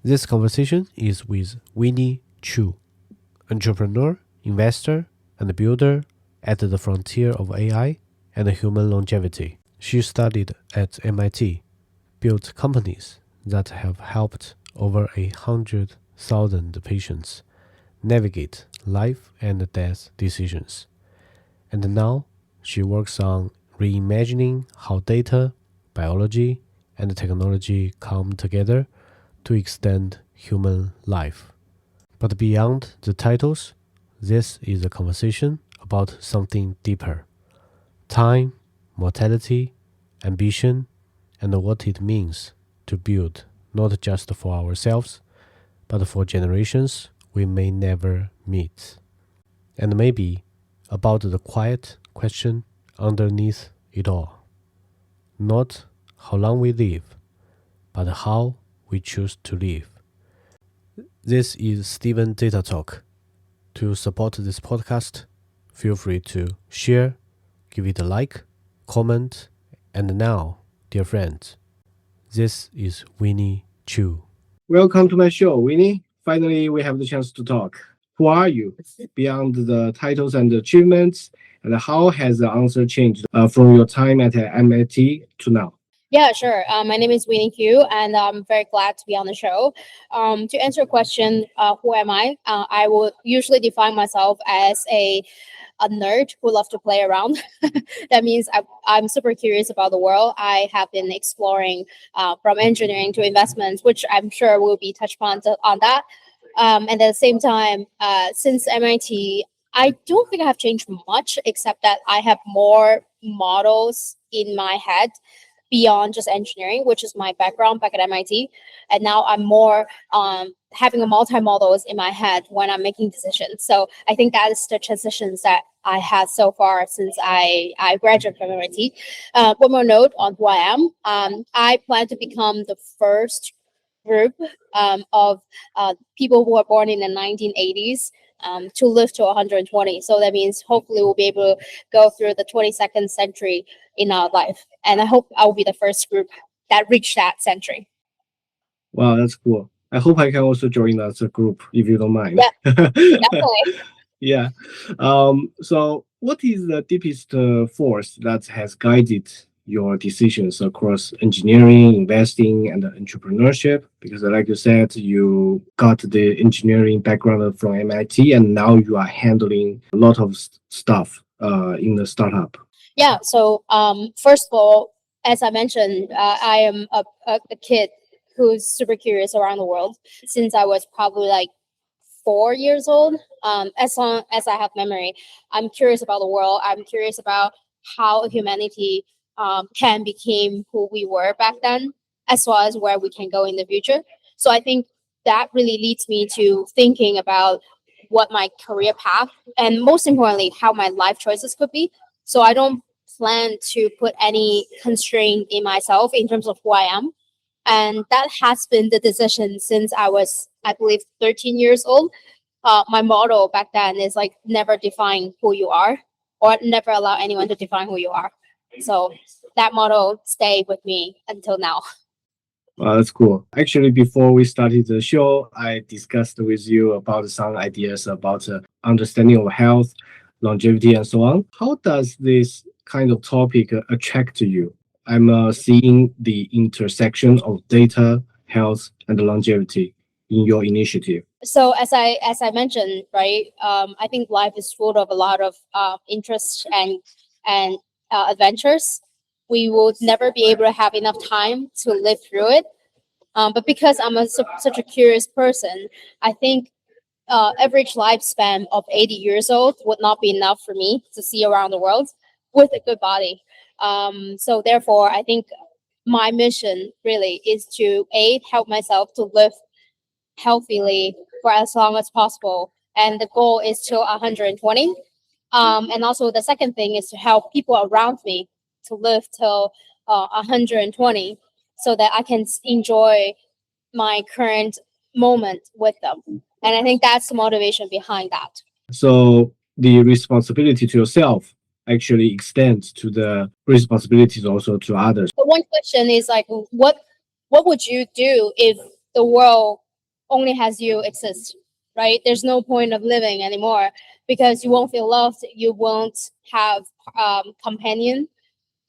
This conversation is with Winnie Q, entrepreneur, investor, and builder at the frontier of AI and human longevity. She studied at MIT, built companies that have helped over 100,000 patients navigate life and death decisions. And now she works on reimagining how data, biology, and technology come together to extend human life. But beyond the titles, this is a conversation about something deeper: time, mortality, ambition, and what it means to build not just for ourselves, but for generations we may never meet. And maybe about the quiet question underneath it all: not how long we live, but how we choose to live. This is Steven Data Talk. To support this podcast, feel free to share, give it a like, comment, and now, dear friends, this is Winnie Chu. Welcome to my show, Winnie. Finally, we have the chance to talk. Who are you? Beyond the titles and achievements, and how has the answer changed from your time at MIT to now? Yeah, sure. My name is Winnie Q, and I'm very glad to be on the show. To answer your question, who am I? I would usually define myself as a nerd who loves to play around. That means I'm super curious about the world. I have been exploring from engineering to investments, which I'm sure will be touched on that. And at the same time, since MIT, I don't think I have changed much, except that I have more models in my head beyond just engineering, which is my background back at MIT. And now I'm more having a multi-models in my head when I'm making decisions. So I think that is the transitions that I had so far since I graduated from MIT. One more note on who I am. I plan to become the first group of people who were born in the 1980s to live to 120. So that means hopefully we'll be able to go through the 22nd century in our life. And I hope I will be the first group that reach that century. Wow, that's cool. I hope I can also join as a group if you don't mind. Yeah, definitely. Yeah. So, what is the deepest force that has guided your decisions across engineering, investing, and entrepreneurship? Because, like you said, you got the engineering background from MIT, and now you are handling a lot of stuff in the startup. Yeah. So first of all, as I mentioned, I am a kid who's super curious around the world since I was probably like 4 years old. As long as I have memory, I'm curious about the world. I'm curious about how humanity can become who we were back then, as well as where we can go in the future. So I think that really leads me to thinking about what my career path and most importantly, how my life choices could be. So I don't plan to put any constraint in myself in terms of who I am. And that has been the decision since I was, I believe, 13 years old. My motto back then is like never define who you are or never allow anyone to define who you are. So that motto stayed with me until now. That's cool. Actually, before we started the show, I discussed with you about some ideas about understanding of health, longevity, and so on. How does this kind of topic attract you? I'm seeing the intersection of data, health, and longevity in your initiative. So as I mentioned, right, I think life is full of a lot of interests and adventures. We will never be able to have enough time to live through it. But because I'm such a curious person, I think average lifespan of 80 years old would not be enough for me to see around the world with a good body. So therefore, I think my mission really is to help myself to live healthily for as long as possible, and the goal is till 120. And also the second thing is to help people around me to live till 120, so that I can enjoy my current moment with them. And I think that's the motivation behind that. So the responsibility to yourself actually extends to the responsibilities also to others. But one question is like, what would you do if the world only has you exist, right? There's no point of living anymore because you won't feel loved, you won't have companion.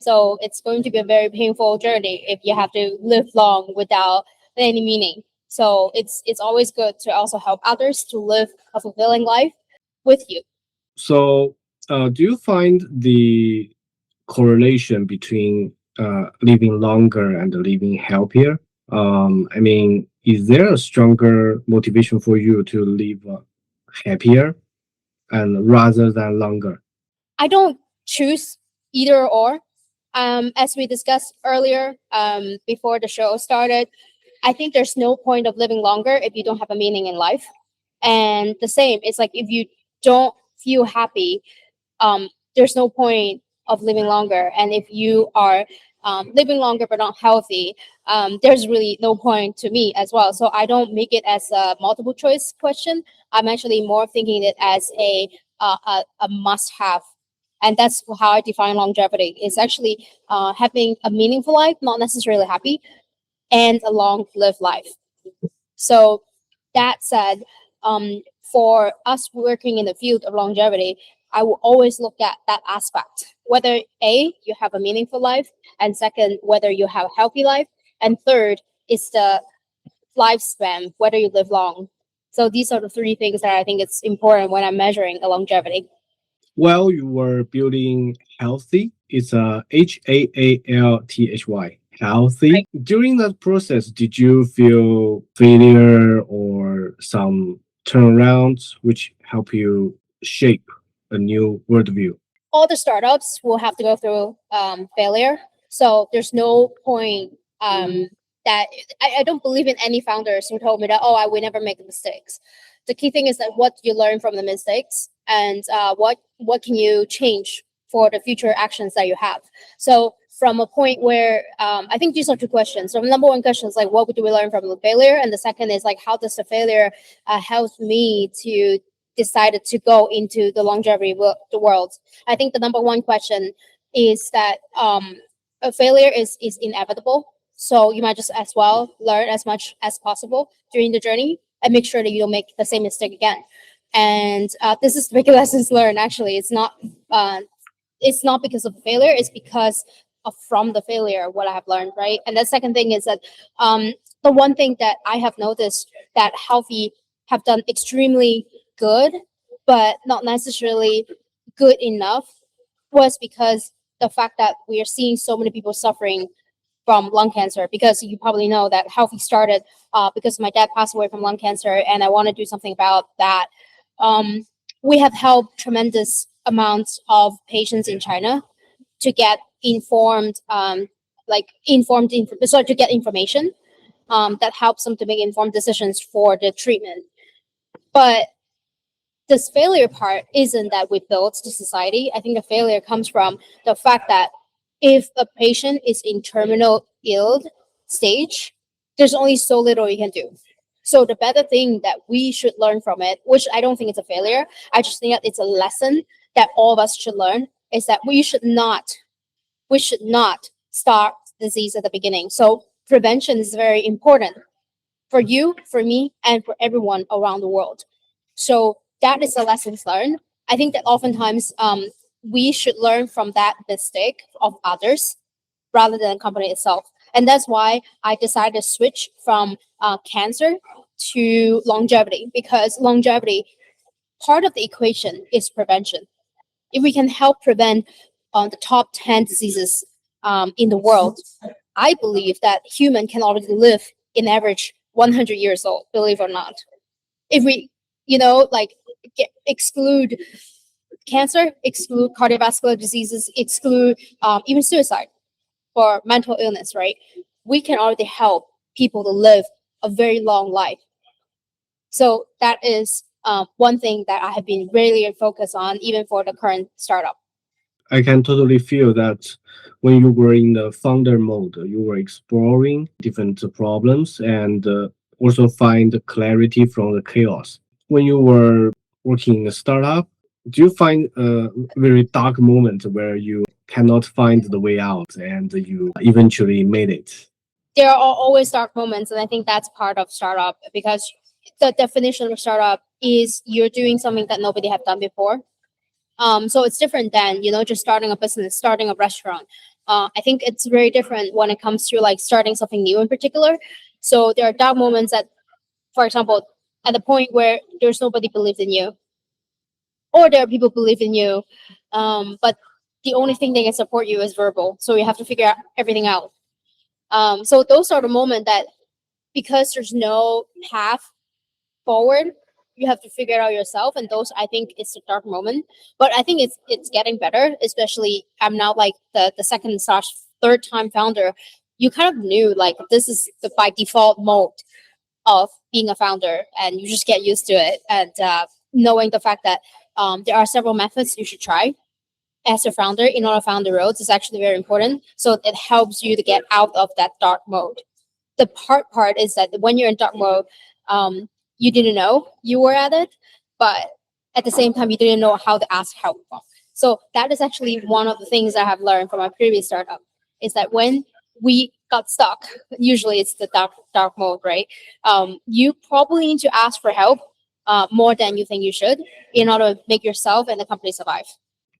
So it's going to be a very painful journey if you have to live long without any meaning. So it's always good to also help others to live a fulfilling life with you. So, do you find the correlation between living longer and living healthier? I mean, is there a stronger motivation for you to live happier and rather than longer? I don't choose either or. As we discussed earlier, before the show started, I think there's no point of living longer if you don't have a meaning in life. And the same, it's like if you don't feel happy, there's no point of living longer. And if you are living longer but not healthy, there's really no point to me as well. So I don't make it as a multiple choice question. I'm actually more thinking it as a must have. And that's how I define longevity. It's actually having a meaningful life, not necessarily happy, and a long lived life. So that said, for us working in the field of longevity, I will always look at that aspect. Whether A, you have a meaningful life, and second, whether you have a healthy life, and third is the lifespan, whether you live long. So these are the three things that I think it's important when I'm measuring a longevity. While you were building healthy, it's a HAALTHY, healthy. During that process, did you feel failure or some turnarounds which help you shape a new worldview? All the startups will have to go through failure. So there's no point that I don't believe in any founders who told me that, oh, I will never make mistakes. The key thing is that what you learn from the mistakes and what can you change for the future actions that you have. So from a point where I think these are two questions. So the number one question is like, what do we learn from the failure? And the second is like, how does the failure help me to decided to go into the longevity the world? I think the number one question is that a failure is inevitable. So you might just as well learn as much as possible during the journey and make sure that you don't make the same mistake again. And this is the big lessons learned. Actually, it's not because of failure. It's because of from the failure what I have learned, right? And the second thing is that the one thing that I have noticed that healthy have done extremely good, but not necessarily good enough, was because the fact that we are seeing so many people suffering from lung cancer. Because you probably know that healthy started because my dad passed away from lung cancer, and I want to do something about that. We have helped tremendous amounts of patients in China to get informed, to get information that helps them to make informed decisions for the treatment. But this failure part isn't that we built the society. I think the failure comes from the fact that if a patient is in terminal ill stage, there's only so little you can do. So the better thing that we should learn from it, which I don't think it's a failure, I just think that it's a lesson that all of us should learn, is that we should not start disease at the beginning. So prevention is very important for you, for me, and for everyone around the world. So that is the lessons learned. I think that oftentimes we should learn from that mistake of others rather than the company itself. And that's why I decided to switch from cancer to longevity, because longevity, part of the equation is prevention. If we can help prevent the top 10 diseases in the world, I believe that human can already live in average 100 years old, believe it or not. If we, exclude cancer, exclude cardiovascular diseases, exclude even suicide for mental illness, right? We can already help people to live a very long life. So that is one thing that I have been really focused on, even for the current startup. I can totally feel that when you were in the founder mode, you were exploring different problems and also find clarity from the chaos. When you were working in a startup, do you find a very dark moment where you cannot find the way out and you eventually made it? There are always dark moments, and I think that's part of startup, because the definition of a startup is you're doing something that nobody have done before. So it's different than, just starting a business, starting a restaurant. I think it's very different when it comes to like starting something new in particular. So there are dark moments that, for example, at the point where there's nobody believed in you, or there are people believe in you, but the only thing they can support you is verbal. So you have to figure out everything out. So those are the moments that, because there's no path forward, you have to figure it out yourself. And those, I think, it's a dark moment. But I think it's getting better. Especially, I'm now like the second/third time founder. You kind of knew like this is the by default mode of being a founder, and you just get used to it. And knowing the fact that there are several methods you should try as a founder in order to found the roads is actually very important. So it helps you to get out of that dark mode. The part is that when you're in dark mode, you didn't know you were at it, but at the same time, you didn't know how to ask help from. So that is actually one of the things I have learned from my previous startup, is that when we got stuck, usually it's the dark mode, right? You probably need to ask for help more than you think you should in order to make yourself and the company survive.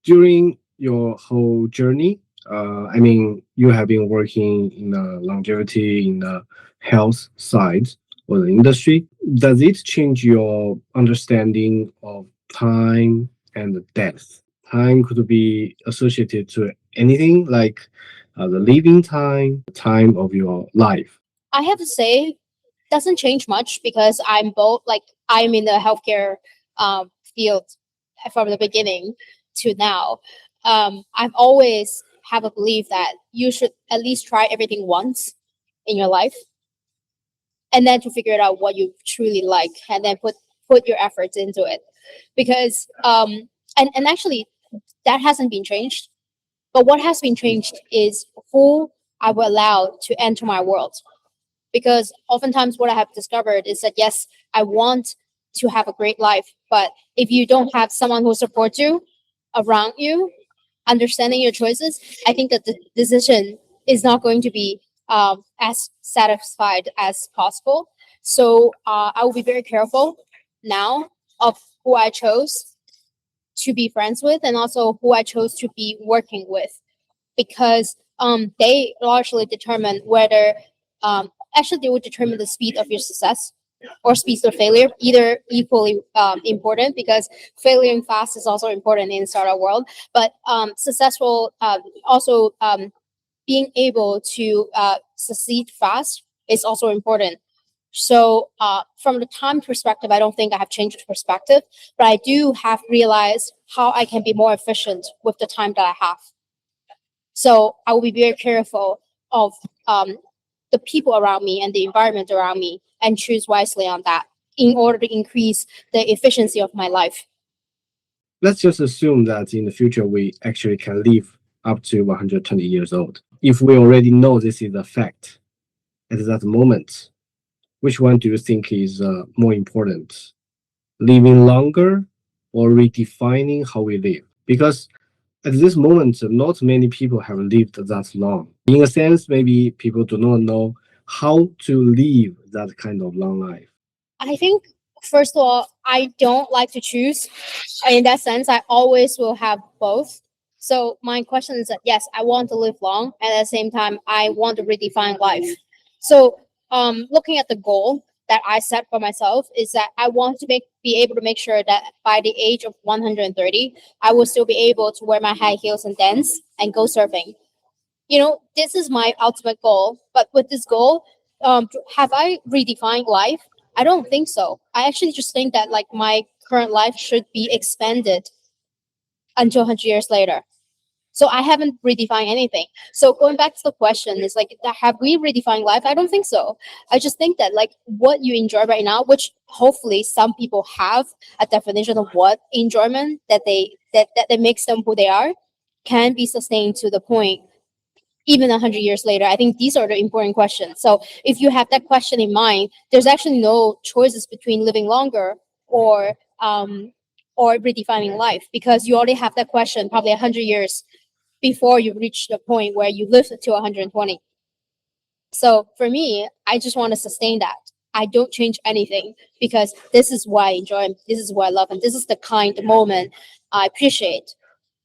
During your whole journey, you have been working in the longevity, in the health side or the industry. Does it change your understanding of time and death? Time could be associated to anything like the living time, the time of your life. I have to say, doesn't change much because I'm in the healthcare field from the beginning to now. I've always have a belief that you should at least try everything once in your life, and then to figure it out what you truly like, and then put your efforts into it. Because and actually that hasn't been changed. But what has been changed is who I will allow to enter my world. Because oftentimes what I have discovered is that yes, I want to have a great life, but if you don't have someone who supports you around you, understanding your choices, I think that the decision is not going to be as satisfied as possible. So I will be very careful now of who I chose to be friends with, and also who I chose to be working with, because they largely determine whether actually they would determine the speed of your success or speed of failure, either equally important, because failing fast is also important in the startup world. But successful also being able to succeed fast is also important. So from the time perspective, I don't think I have changed perspective, but I do have realized how I can be more efficient with the time that I have. So I will be very careful of the people around me and the environment around me, and choose wisely on that in order to increase the efficiency of my life. Let's just assume that in the future we actually can live up to 120 years old. If we already know this is a fact at that moment, which one do you think is more important? Living longer or redefining how we live? Because at this moment, not many people have lived that long. In a sense, maybe people do not know how to live that kind of long life. I think, first of all, I don't like to choose. In that sense, I always will have both. So my question is that yes, I want to live long, and at the same time, I want to redefine life. So looking at the goal that I set for myself is that I want to be able to make sure that by the age of 130, I will still be able to wear my high heels and dance and go surfing. This is my ultimate goal. But with this goal, have I redefined life? I don't think so. I actually just think that like my current life should be expanded until 100 years later. So I haven't redefined anything. So going back to the question, is like, have we redefined life? I don't think so. I just think that like what you enjoy right now, which hopefully some people have a definition of what enjoyment that makes them who they are, can be sustained to the point even 100 years later. I think these are the important questions. So if you have that question in mind, there's actually no choices between living longer or redefining life, because you already have that question probably 100 years before you reach the point where you live to 120. So for me, I just want to sustain that. I don't change anything because this is what I enjoy, and this is what I love, and this is the kind of moment I appreciate.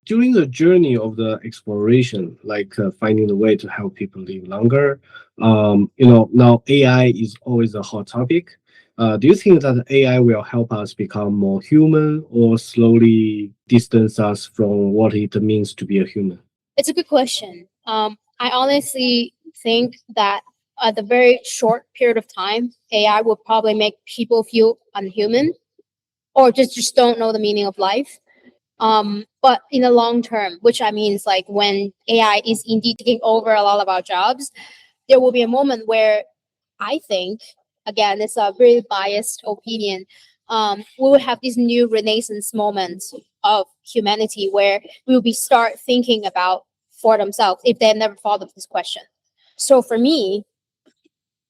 During the journey of the exploration, like finding the way to help people live longer, now AI is always a hot topic. Do you think that AI will help us become more human or slowly distance us from what it means to be a human? It's a good question. I honestly think that at the very short period of time, AI will probably make people feel unhuman or just don't know the meaning of life. But in the long term, which I mean is like when AI is indeed taking over a lot of our jobs, there will be a moment where I think, again, it's a very biased opinion. We will have these new renaissance moments of humanity where we will be start thinking about for themselves if they have never thought of this question. So for me,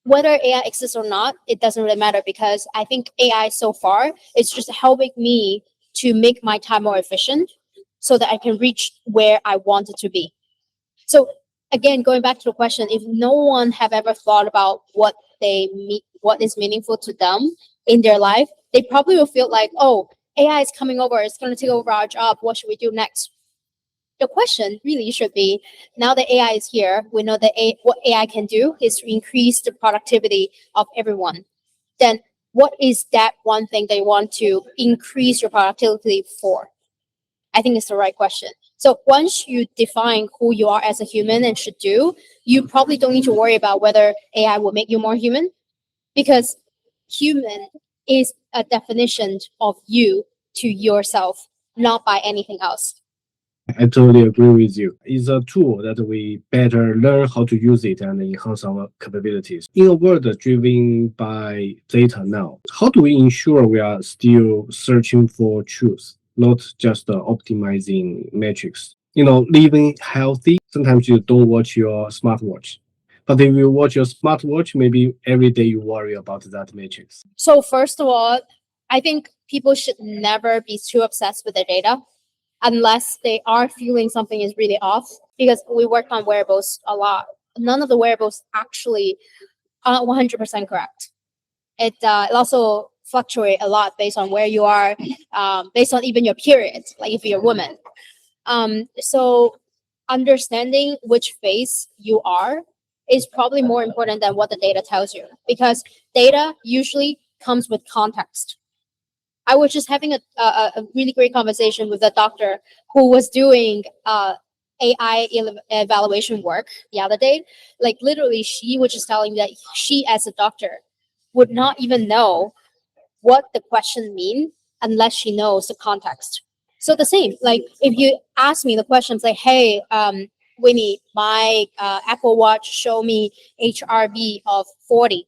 whether AI exists or not, it doesn't really matter because I think AI so far is just helping me to make my time more efficient so that I can reach where I want it to be. So again, going back to the question, if no one have ever thought about what is meaningful to them in their life, they probably will feel like, oh, AI is coming over, it's going to take over our job. What should we do next? The question really should be, now that AI is here, we know that what AI can do is to increase the productivity of everyone. Then what is that one thing they want to increase your productivity for? I think it's the right question. So once you define who you are as a human and should do, you probably don't need to worry about whether AI will make you more human because human is a definition of you to yourself, not by anything else. I totally agree with you. It's a tool that we better learn how to use it and enhance our capabilities. In a world driven by data now, how do we ensure we are still searching for truth, not just optimizing metrics? Living healthy, sometimes you don't watch your smartwatch. But if you watch your smartwatch, maybe every day you worry about that metrics. So first of all, I think people should never be too obsessed with their data unless they are feeling something is really off because we worked on wearables a lot. None of the wearables actually are 100% correct. It also fluctuate a lot based on where you are, based on even your period, like if you're a woman. So understanding which phase you are is probably more important than what the data tells you because data usually comes with context. I was just having a really great conversation with a doctor who was doing AI evaluation work the other day. Like literally, she was just telling me that she, as a doctor, would not even know what the question mean unless she knows the context. So the same, like if you ask me the questions like, "Hey, Winnie, my Apple Watch show me HRV of 40.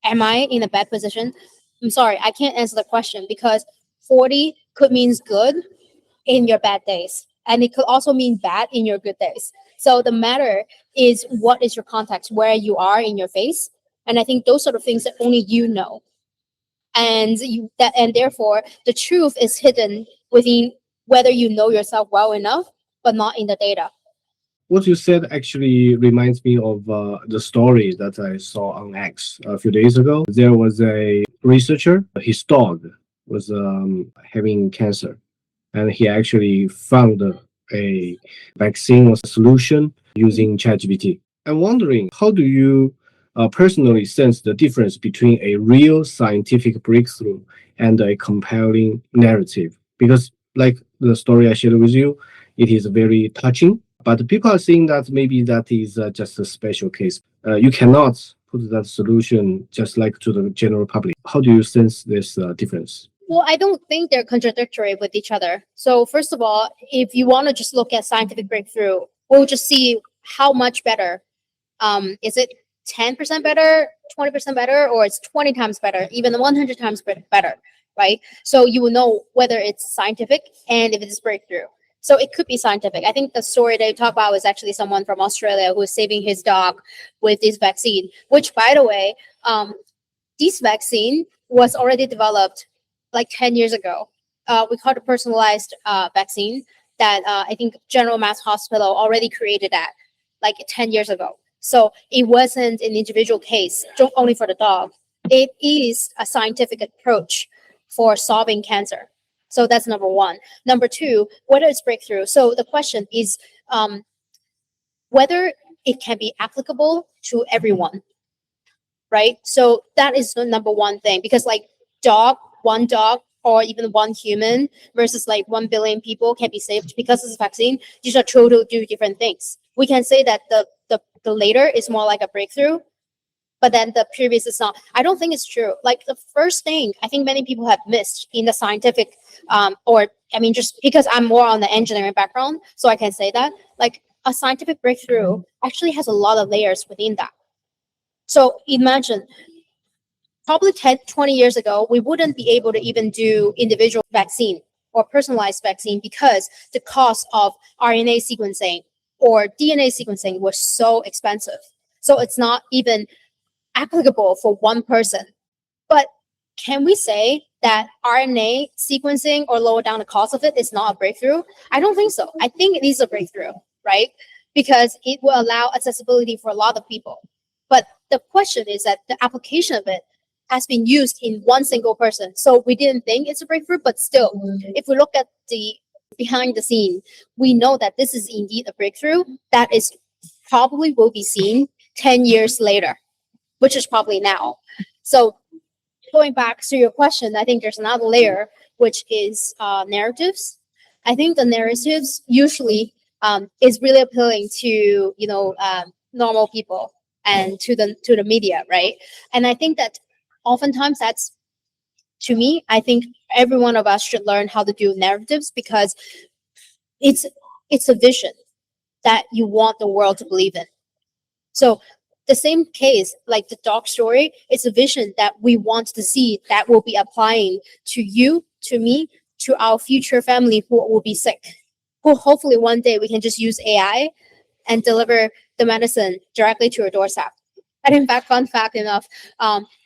Am I in a bad position?" I'm sorry, I can't answer the question because 40 could means good in your bad days, and it could also mean bad in your good days. So the matter is what is your context, where you are in your phase, and I think those sort of things that only you know, and therefore the truth is hidden within whether you know yourself well enough, but not in the data. What you said actually reminds me of the story that I saw on X a few days ago. There was a researcher, his dog was having cancer, and he actually found a vaccine or solution using ChatGPT. I'm wondering, how do you personally sense the difference between a real scientific breakthrough and a compelling narrative? Because, like the story I shared with you, it is very touching, but people are saying that maybe that is just a special case. You cannot put that solution just like to the general public. How do you sense this difference? Well, I don't think they're contradictory with each other. So, first of all, if you want to just look at scientific breakthrough, we'll just see how much better. Is it 10% better, 20% better, or it's 20 times better, even 100 times better, right? So you will know whether it's scientific and if it's breakthrough. So it could be scientific. I think the story they talk about is actually someone from Australia who is saving his dog with this vaccine, which, by the way, this vaccine was already developed like 10 years ago. We call it a personalized vaccine that I think General Mass Hospital already created that like 10 years ago. So it wasn't an individual case only for the dog. it is a scientific approach for solving cancer. So that's number one. Number two, whether it's breakthrough. So the question is whether it can be applicable to everyone, right? So that is the number one thing, because like one dog, or even one human versus like 1 billion people can be saved because of the vaccine. These are totally two different things. We can say that the later is more like a breakthrough, but then the previous is not. I don't think it's true. Like the first thing I think many people have missed in the scientific, just because I'm more on the engineering background, so I can say that like a scientific breakthrough actually has a lot of layers within that. So imagine probably 10, 20 years ago, we wouldn't be able to even do individual vaccine or personalized vaccine because the cost of RNA sequencing or DNA sequencing was so expensive. So it's not even applicable for one person. But can we say that RNA sequencing or lower down the cost of it is not a breakthrough? I don't think so. I think it is a breakthrough, right? Because it will allow accessibility for a lot of people. But the question is that the application of it has been used in one single person. So we didn't think it's a breakthrough, but still, if we look at the behind the scene, we know that this is indeed a breakthrough that is probably will be seen 10 years later, which is probably now. So going back to your question, I think there's another layer, which is narratives. I think the narratives usually is really appealing to normal people and to the media, right? And I think that oftentimes that's, to me, I think every one of us should learn how to do narratives, because it's a vision that you want the world to believe in. So the same case, like the dog story, it's a vision that we want to see that will be applying to you, to me, to our future family who will be sick, who hopefully one day we can just use AI and deliver the medicine directly to your doorstep. And in fact, fun fact enough,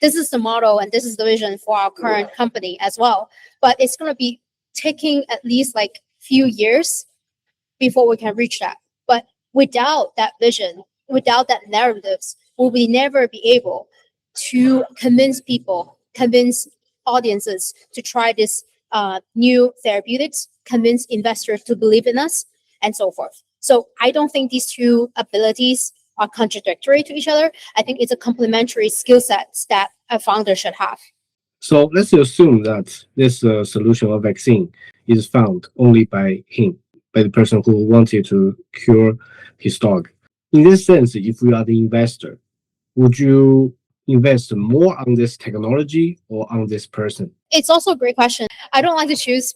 this is the model and this is the vision for our current company as well. But it's going to be taking at least like few years before we can reach that. But without that vision, without that narratives, we will never be able to convince people, convince audiences to try this new therapeutics, convince investors to believe in us, and so forth. So I don't think these two abilities are contradictory to each other. I think it's a complementary skill sets that a founder should have. So let's assume that this solution or vaccine is found only by him, by the person who wanted to cure his dog. In this sense, if you are the investor, would you invest more on this technology or on this person? It's also a great question. I don't like to choose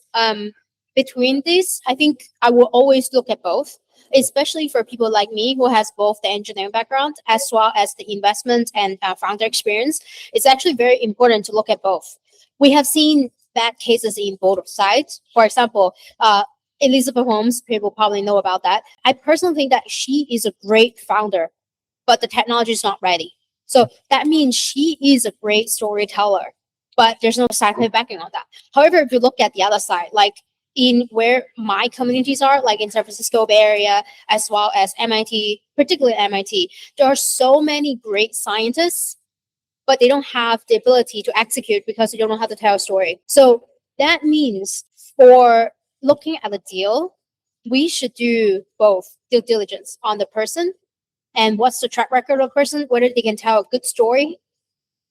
between these. I think I will always look at both, especially for people like me who has both the engineering background as well as the investment and founder experience. It's actually very important to look at both. We have seen bad cases in both sides. For example, Elizabeth Holmes, people probably know about that. I personally think that she is a great founder, but the technology is not ready. So that means she is a great storyteller, but there's no scientific backing on that. However, if you look at the other side, like in where my communities are, like in San Francisco Bay Area, as well as MIT, particularly MIT, there are so many great scientists, but they don't have the ability to execute because they don't know how to tell a story. So that means for looking at the deal, we should do both due diligence on the person and what's the track record of the person, whether they can tell a good story,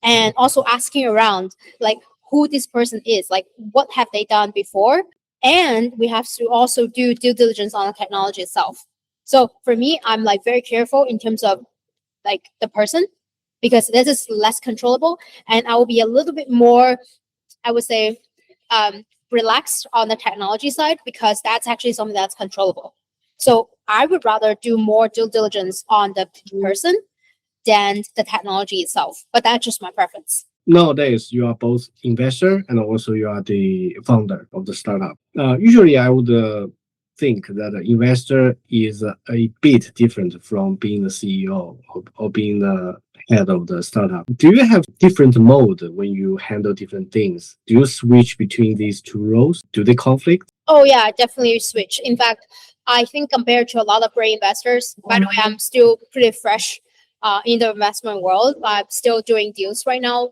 and also asking around like who this person is, like what have they done before. And we have to also do due diligence on the technology itself. So for me, I'm like very careful in terms of like the person, because this is less controllable, and I will be a little bit more, I would say, relaxed on the technology side, because that's actually something that's controllable. So I would rather do more due diligence on the person than the technology itself. But that's just my preference. Nowadays, you are both investor and also you are the founder of the startup. Usually, I would think that an investor is a bit different from being the CEO or being the head of the startup. Do you have different mode when you handle different things? Do you switch between these two roles? Do they conflict? Oh yeah, definitely switch. In fact, I think compared to a lot of great investors, by the way, I'm still pretty fresh in the investment world. I'm still doing deals right now.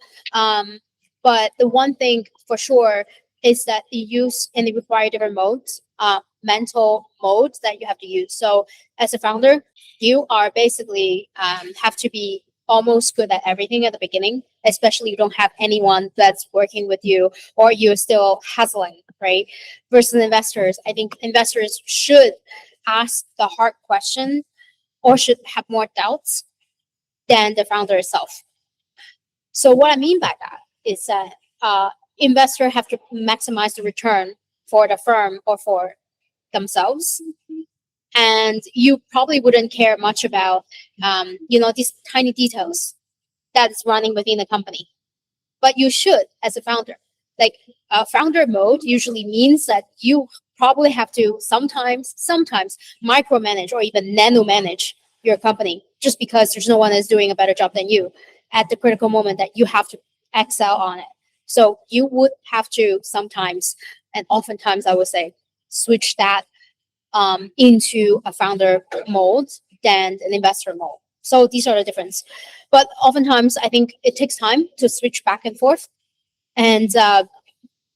But the one thing for sure is that the use and they require different modes, mental modes that you have to use. So as a founder, you are basically have to be almost good at everything at the beginning, especially you don't have anyone that's working with you or you're still hustling, right? Versus investors, I think investors should ask the hard question or should have more doubts than the founder itself. So what I mean by that is that investors have to maximize the return for the firm or for themselves. And you probably wouldn't care much about, these tiny details that's running within the company. But you should as a founder. Like founder mode usually means that you probably have to sometimes micromanage or even nano manage your company just because there's no one that's doing a better job than you at the critical moment that you have to excel on it. So you would have to sometimes, and oftentimes I would say, switch that into a founder mode than an investor mode. So these are the difference. But oftentimes I think it takes time to switch back and forth. And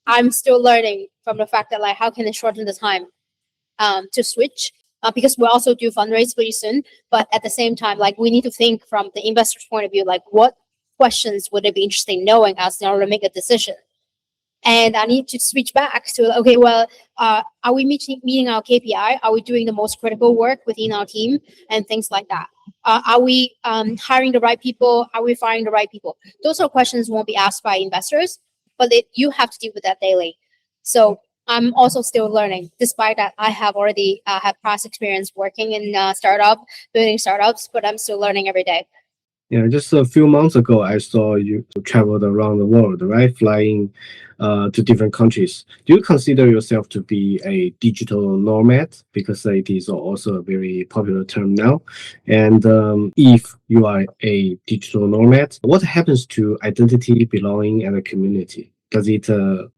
I'm still learning from the fact that like how can I shorten the time to switch because we also do fundraise pretty soon. But at the same time, like we need to think from the investor's point of view, like what questions would they be interested in knowing us in order to make a decision? And I need to switch back to, okay, well, are we meeting our KPI? Are we doing the most critical work within our team and things like that? Are we hiring the right people? Are we firing the right people? Those are questions won't be asked by investors, but you have to deal with that daily. So I'm also still learning, despite that I have already had past experience working in building startups, but I'm still learning every day. Yeah, just a few months ago, I saw you traveled around the world, right? Flying to different countries. Do you consider yourself to be a digital nomad? Because it is also a very popular term now. And if you are a digital nomad, what happens to identity, belonging, and a community? Does it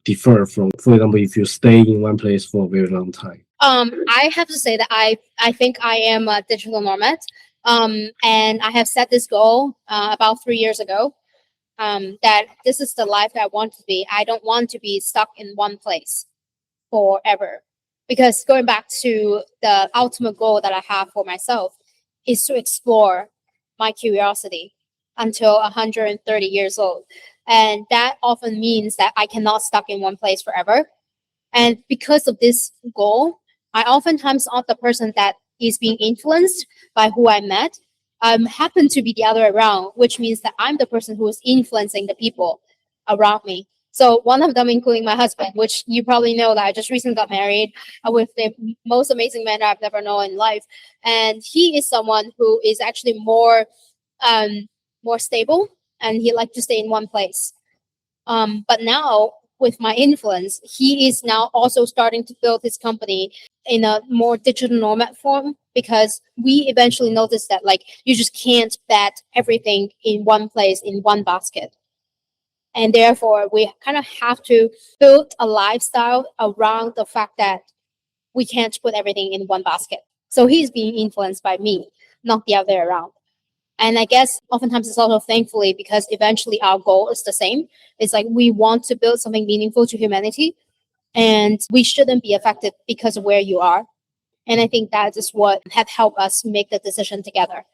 differ from, for example, if you stay in one place for a very long time? I have to say that I think I am a digital nomad. And I have set this goal about 3 years ago that this is the life that I want to be. I don't want to be stuck in one place forever. Because going back to the ultimate goal that I have for myself is to explore my curiosity until 130 years old. And that often means that I cannot stuck in one place forever. And because of this goal, I oftentimes am the person that is being influenced by who I met. Happen to be the other way around, which means that I'm the person who is influencing the people around me. So one of them, including my husband, which you probably know that I just recently got married with the most amazing man I've never known in life, and he is someone who is actually more stable, and he likes to stay in one place. But now with my influence, he is now also starting to build his company in a more digital nomad form because we eventually noticed that like you just can't bet everything in one place in one basket. And therefore we kind of have to build a lifestyle around the fact that we can't put everything in one basket. So he's being influenced by me, not the other way around. And I guess oftentimes it's also thankfully because eventually our goal is the same. It's like we want to build something meaningful to humanity and we shouldn't be affected because of where you are. And I think that is what have helped us make the decision together.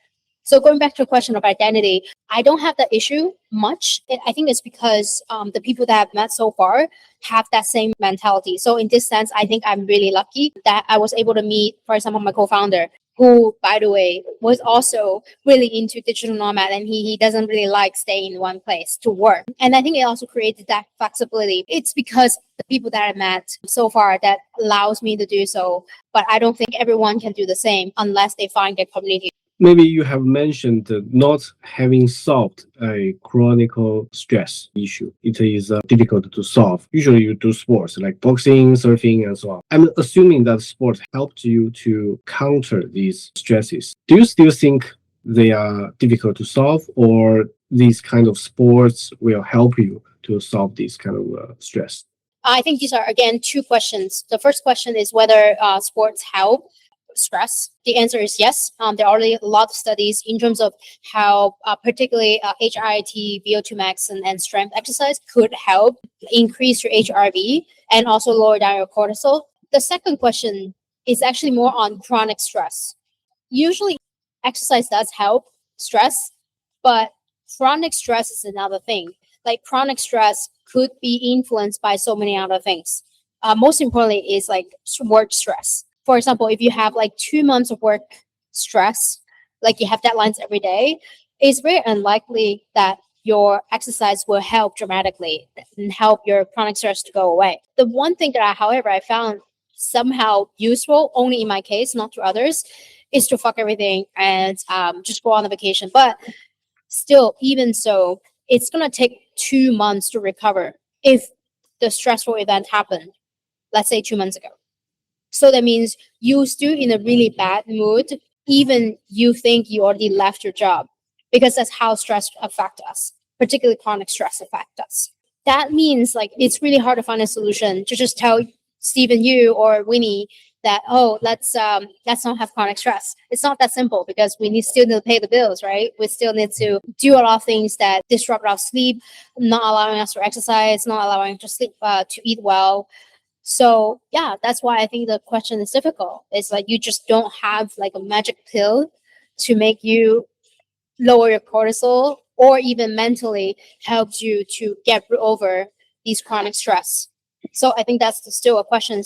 So going back to the question of identity, I don't have that issue much. I think it's because the people that I've met so far have that same mentality. So in this sense, I think I'm really lucky that I was able to meet, for example, my co-founder, who, by the way, was also really into digital nomad and he doesn't really like staying in one place to work. And I think it also created that flexibility. It's because the people that I met so far that allows me to do so. But I don't think everyone can do the same unless they find their community. Maybe you have mentioned not having solved a chronic stress issue. It is difficult to solve. Usually you do sports like boxing, surfing, and so on. I'm assuming that sport helped you to counter these stresses. Do you still think they are difficult to solve, or these kind of sports will help you to solve this kind of stress? I think these are, again, two questions. The first question is whether sports help. stress? The answer is yes. There are already a lot of studies in terms of how particularly HIIT, VO2 max, and strength exercise could help increase your HRV and also lower down your cortisol. The second question is actually more on chronic stress. Usually exercise does help stress, but chronic stress is another thing. Like chronic stress could be influenced by so many other things. Most importantly is like work stress. For example, if you have like 2 months of work stress, like you have deadlines every day, it's very unlikely that your exercise will help dramatically and help your chronic stress to go away. The one thing that however, I found somehow useful, only in my case, not to others, is to fuck everything and just go on a vacation. But still, even so, it's gonna take 2 months to recover if the stressful event happened, let's say 2 months ago. So that means you still in a really bad mood, even you think you already left your job, because that's how stress affect us, particularly chronic stress affect us. That means like it's really hard to find a solution to just tell Stephen, you or Winnie that let's not have chronic stress. It's not that simple because we still need to pay the bills, right? We still need to do a lot of things that disrupt our sleep, not allowing us to exercise, not allowing us to sleep, to eat well. So yeah, that's why I think the question is difficult. It's like you just don't have like a magic pill to make you lower your cortisol or even mentally helps you to get over these chronic stress. So I think that's still a question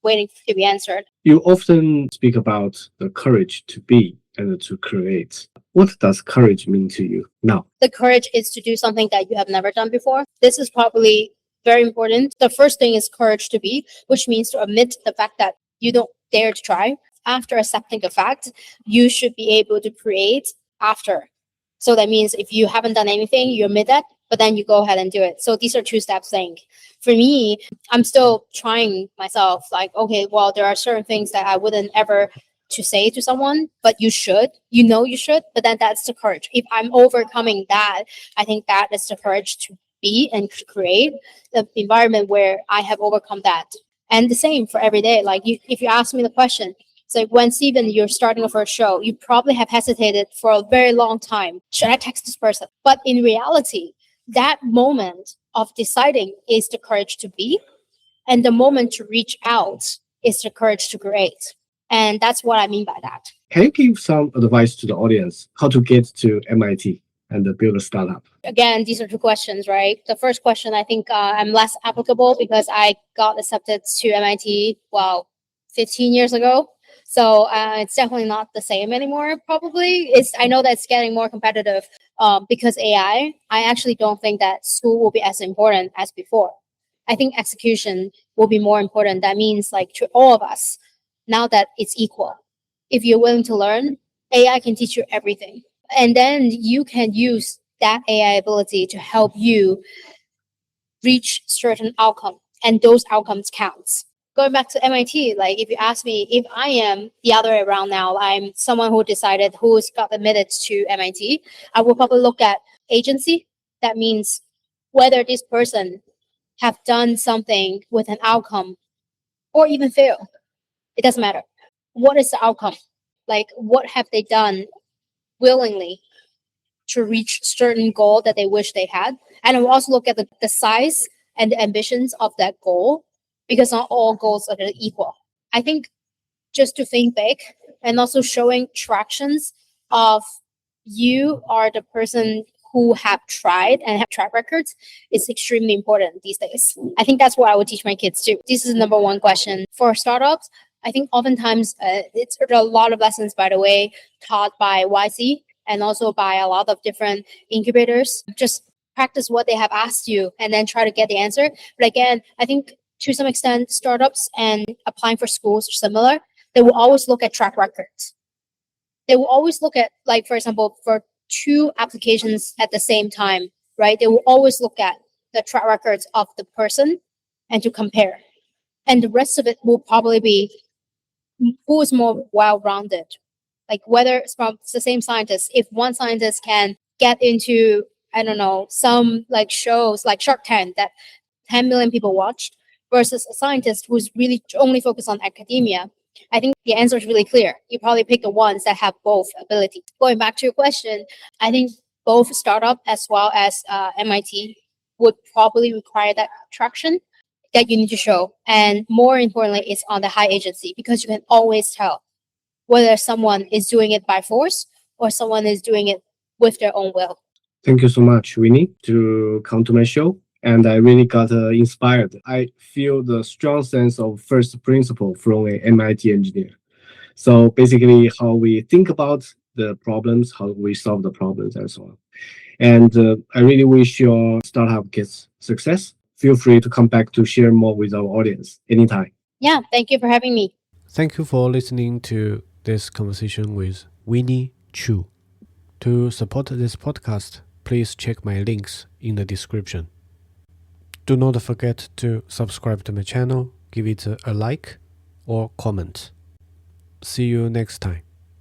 waiting to be answered. You often speak about the courage to be and to create. What does courage mean to you now? The courage is to do something that you have never done before. This is probably very important. The first thing is courage to be, which means to admit the fact that you don't dare to try. After accepting the fact, you should be able to create after. So that means if you haven't done anything, you admit that, but then you go ahead and do it. So these are two-step things. For me, I'm still trying myself, like, okay, well, there are certain things that I wouldn't ever to say to someone, but you should, you should, but then that's the courage. If I'm overcoming that, I think that is the courage to be and to create the environment where I have overcome that. And the same for every day. Like if you ask me the question, so when Stephen, you're starting a first show, you probably have hesitated for a very long time. Should I text this person? But in reality, that moment of deciding is the courage to be, and the moment to reach out is the courage to create. And that's what I mean by that. Can you give some advice to the audience how to get to MIT and build a startup? Again, these are two questions, right? The first question, I think I'm less applicable because I got accepted to MIT, 15 years ago. So it's definitely not the same anymore, probably. I know that it's getting more competitive because AI. I actually don't think that school will be as important as before. I think execution will be more important. That means like to all of us, now that it's equal. If you're willing to learn, AI can teach you everything. And then you can use that AI ability to help you reach certain outcome. And those outcomes counts. Going back to MIT, like if you ask me if I am the other way around now, I'm someone who decided who's got admitted to MIT, I will probably look at agency. That means whether this person have done something with an outcome or even fail. It doesn't matter. What is the outcome? Like what have they done willingly to reach certain goal that they wish they had? And I will also look at the size and the ambitions of that goal, because not all goals are equal. I think just to think big and also showing tractions of you are the person who have tried and have track records is extremely important these days. I think that's what I would teach my kids too. This is the number one question. For startups, I think oftentimes it's a lot of lessons, by the way, taught by YC and also by a lot of different incubators. Just practice what they have asked you and then try to get the answer. But again, I think to some extent, startups and applying for schools are similar. They will always look at track records. They will always look at, like, for example, for 2 applications at the same time, right? They will always look at the track records of the person and to compare. And the rest of it will probably be who is more well-rounded. Like whether it's from the same scientist, if one scientist can get into, I don't know, some like shows like Shark Tank that 10 million people watched versus a scientist who's really only focused on academia, I think the answer is really clear. You probably pick the ones that have both abilities. Going back to your question, I think both startup as well as MIT would probably require that traction that you need to show. And more importantly, it's on the high agency, because you can always tell whether someone is doing it by force or someone is doing it with their own will. Thank you so much, Winnie, to come to my show. And I really got inspired. I feel the strong sense of first principle from an MIT engineer. So basically, how we think about the problems, how we solve the problems, and so on. And I really wish your startup gets success. Feel free to come back to share more with our audience anytime. Yeah, thank you for having me. Thank you for listening to this conversation with Winnie Q. To support this podcast, please check my links in the description. Do not forget to subscribe to my channel, give it a like or comment. See you next time.